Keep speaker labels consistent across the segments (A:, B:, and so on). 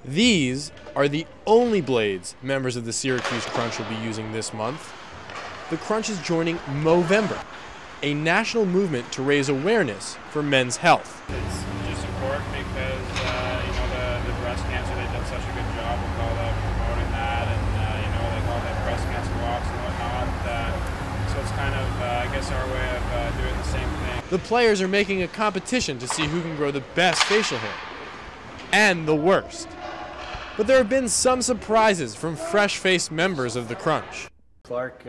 A: These are the only blades members of the Syracuse Crunch will be using this month. The Crunch is joining MoVember, a national movement to raise awareness for men's health.
B: It's just important because, the breast cancer, they've done such a good job with all that, promoting that, and, all that breast cancer walks and whatnot. So it's kind of, I guess, our way of doing the same thing.
A: The players are making a competition to see who can grow the best facial hair and the worst. But there have been some surprises from fresh-faced members of the Crunch.
C: Clark,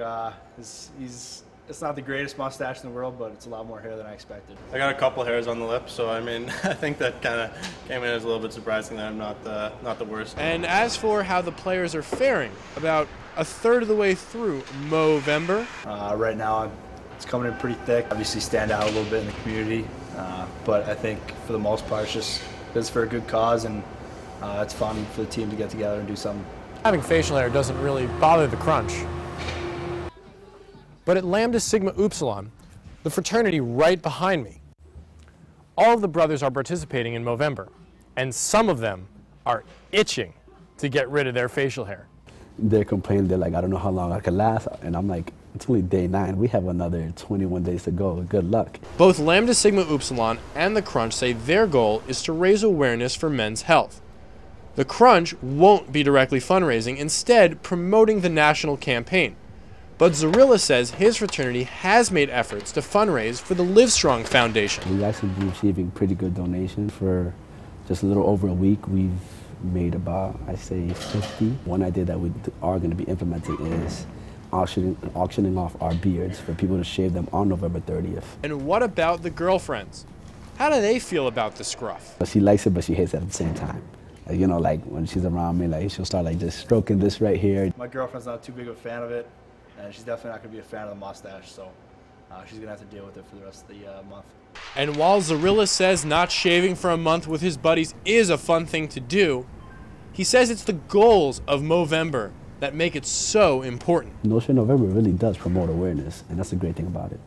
C: it's not the greatest mustache in the world, but it's a lot more hair than I expected.
D: I got a couple hairs on the lip, so I mean, I think that kind of came in as a little bit surprising that I'm not the worst.
A: And as for how the players are faring, about a third of the way through MoVember.
C: Right now, it's coming in pretty thick. Obviously, stand out a little bit in the community, but I think for the most part, it's for a good cause, and it's fun for the team to get together and do something.
A: Having facial hair doesn't really bother the Crunch. But at Lambda Sigma Upsilon, the fraternity right behind me, all of the brothers are participating in MoVember, and some of them are itching to get rid of their facial hair.
E: They're complaining, they're like, I don't know how long I can last, and I'm like, it's only day 9, we have another 21 days to go, good luck.
A: Both Lambda Sigma Upsilon and the Crunch say their goal is to raise awareness for men's health. The Crunch won't be directly fundraising, instead promoting the national campaign. But Zarilla says his fraternity has made efforts to fundraise for the Livestrong Foundation.
E: We've actually been receiving pretty good donations. For just a little over a week, we've made about, I say, 50. One idea that we are going to be implementing is auctioning off our beards for people to shave them on November 30th.
A: And what about the girlfriends? How do they feel about the scruff?
E: She likes it, but she hates it at the same time. Like when she's around me, like she'll start like just stroking this right here.
C: My girlfriend's not too big of a fan of it, and she's definitely not going to be a fan of the mustache, so she's going to have to deal with it for the rest of the month.
A: And while Zarilla says not shaving for a month with his buddies is a fun thing to do, he says it's the goals of MoVember that make it so important.
E: No Shave November really does promote awareness, and that's the great thing about it.